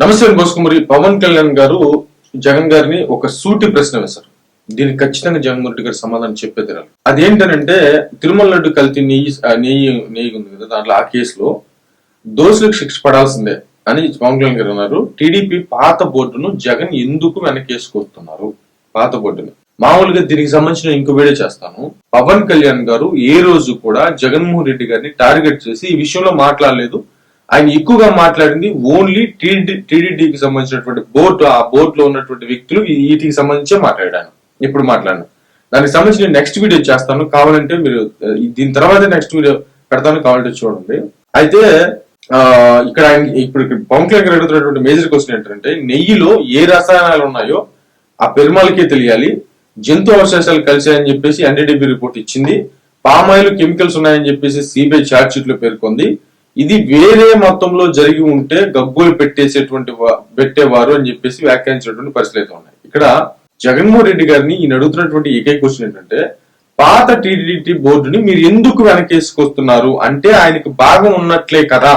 నమస్తే బోసుకుమరి. పవన్ కళ్యాణ్ గారు జగన్ గారిని ఒక సూటి ప్రశ్న వేశారు. దీనికి ఖచ్చితంగా జగన్మోహన్ రెడ్డి గారు సమాధానం చెప్పే తీరాలి. అదేంటనంటే తిరుమల లడ్డు కల్తీ నెయ్యి ఉంది కదా, దాంట్లో ఆ కేసులో దోషులకు శిక్ష పడాల్సిందే అని పవన్ కళ్యాణ్ గారు అన్నారు. టీడీపీ పాత బోర్డును జగన్ ఎందుకు వెనకేసుకొస్తున్నారు? పాత బోర్డుని మామూలుగా దీనికి సంబంధించిన ఇంకో వీడియో చేస్తాను. పవన్ కళ్యాణ్ గారు ఏ రోజు కూడా జగన్మోహన్ రెడ్డి గారిని టార్గెట్ చేసి ఈ విషయంలో మాట్లాడలేదు. ఆయన ఎక్కువగా మాట్లాడింది ఓన్లీ టీడీడీకి సంబంధించినటువంటి బోర్డు, ఆ బోర్డులో ఉన్నటువంటి వ్యక్తులు వీటికి సంబంధించే మాట్లాడాను. ఇప్పుడు మాట్లాడాను. దానికి సంబంధించి నేను నెక్స్ట్ వీడియో చేస్తాను. కావాలంటే మీరు దీని తర్వాత నెక్స్ట్ వీడియో పెడతాను, కావాలంటే చూడండి. అయితే ఇక్కడ ఇప్పుడు పవన్ కళ్యాణ్ గారు అడుగుతున్నటువంటి మేజర్ క్వశ్చన్ ఏంటంటే, నెయ్యిలో ఏ రసాయనాలు ఉన్నాయో ఆ పెరుమాలకే తెలియాలి. జంతు అవశేషాలు కలిసాయని చెప్పేసి ఎన్డీడీబీ రిపోర్ట్ ఇచ్చింది. పామాయిల్ కెమికల్స్ ఉన్నాయని చెప్పేసి సిబిఐ ఛార్జ్ షీట్ లో పేర్కొంది. ఇది వేరే మొత్తంలో జరిగి ఉంటే గబ్బులు పెట్టేవారు అని చెప్పేసి వ్యాఖ్యానించినటువంటి పరిస్థితులు ఉన్నాయి. ఇక్కడ జగన్మోహన్ రెడ్డి గారిని ఈయన అడుగుతున్నటువంటి ఏకైక క్వశ్చన్ ఏంటంటే, పాత టీడీడీ బోర్డుని మీరు ఎందుకు వెనకేసుకొస్తున్నారు అంటే ఆయనకు భాగం ఉన్నట్లే కదా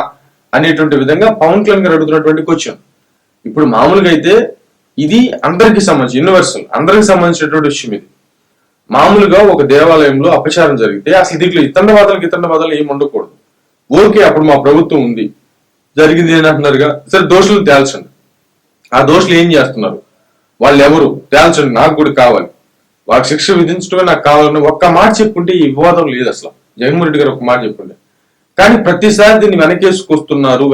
అనేటువంటి విధంగా పవన్ కళ్యాణ్ గారు అడుగుతున్నటువంటి క్వశ్చన్. ఇప్పుడు మామూలుగా అయితే ఇది అందరికి సంబంధించి యూనివర్సల్, అందరికి సంబంధించినటువంటి విషయం. ఇది మామూలుగా ఒక దేవాలయంలో అపచారం జరిగితే అసలు దీంట్లో ఇతండవాదాలు ఏమి ఉండకూడదు. ఓకే, అప్పుడు మా ప్రభుత్వం ఉంది, జరిగింది అని అంటున్నారుగా, సరే దోషులు తేల్చండి. ఆ దోషులు ఏం చేస్తున్నారు, వాళ్ళు ఎవరు తేల్చండి, నాకు కూడా కావాలి, వాళ్ళకి శిక్ష విధించడమే నాకు కావాలని ఒక్క మాట చెప్పుకుంటే ఈ వివాదం లేదు. అసలు జగన్మోహన్ రెడ్డి గారు ఒక మాట చెప్పుండే. కానీ ప్రతిసారి దీన్ని వెనకేసుకొస్తున్నారు.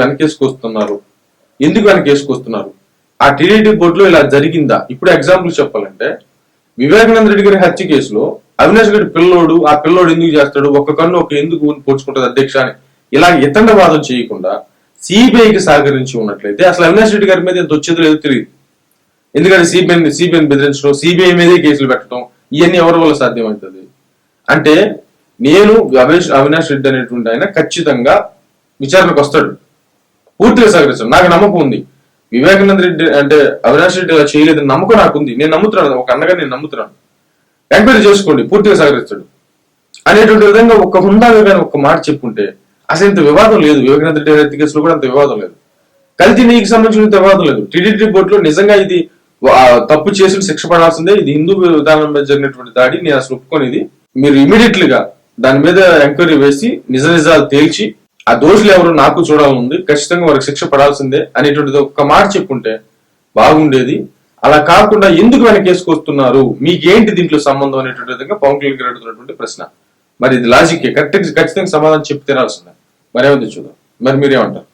ఎందుకు వెనకేసుకొస్తున్నారు? ఆ టీడీడీ బోర్డులో ఇలా జరిగిందా? ఇప్పుడు ఎగ్జాంపుల్ చెప్పాలంటే, వివేకానంద రెడ్డి గారి హత్య కేసులో అవినాష్ రెడ్డి పిల్లోడు, ఆ పిల్లోడు ఎందుకు చేస్తాడు, ఒక్క కన్ను ఎందుకు పోడ్చుకుంటుంది అధ్యక్ష అని ఇలా ఇతండవాదం చేయకుండా సిబిఐకి సహకరించి ఉన్నట్లయితే అసలు అవినాష్ రెడ్డి గారి మీద ఎంత వచ్చేదో లేదో తెలియదు. ఎందుకంటే సిబిఐని బెదిరించడం, సిబిఐ మీదే కేసులు పెట్టడం, ఇవన్నీ ఎవరి వల్ల సాధ్యమవుతుంది అంటే, నేను అవినాష్ రెడ్డి అనేటువంటి ఆయన ఖచ్చితంగా విచారణకు వస్తాడు, పూర్తిగా సహకరిస్తాడు. నాకు నమ్మకం ఉంది. వివేకానంద రెడ్డి అంటే అవినాష్ రెడ్డి అలా చేయలేదని నమ్మకం నాకుంది. నేను నమ్ముతున్నాను, ఒక అన్నగా నేను నమ్ముతున్నాను. ఎంక్వైరీ చేసుకోండి, పూర్తిగా సహకరిస్తాడు అనేటువంటి విధంగా ఒక హుందాగా కానీ ఒక మాట చెప్పుంటే అసలు ఇంత వివాదం లేదు. వివేకానంద రెడ్డి హత్య కేసులో కూడా అంత వివాదం లేదు. కల్తీ నెయ్యికి సంబంధించిన వివాదం లేదు. టీడీడీ బోర్డులో నిజంగా ఇది తప్పు చేసి శిక్ష పడాల్సిందే, ఇది హిందూ విధానం మీద జరిగినటువంటి దాడి, నేను అసలు ఒప్పుకొని మీరు ఇమీడియట్ గా దాని మీద ఎంక్వైరీ వేసి నిజాలు తేల్చి ఆ దోషులు ఎవరు నాకు చూడాలనుంది, ఖచ్చితంగా వారికి శిక్ష పడాల్సిందే అనేటువంటిది ఒక్క మాట చెప్పుంటే బాగుండేది. అలా కాకుండా ఎందుకు వెనకేసుకొస్తున్నారు, మీకేంటి దీంట్లో సంబంధం అనేటువంటి విధంగా పవన్ కళ్యాణ్ గారు అడుగుతున్నటువంటి ప్రశ్న. మరి ఇది లాజిక్ ఖచ్చితంగా సమాధానం చెప్పి తినాల్సిందే. మరేముంది చూద్దాం. మరి మీరేమంటారు?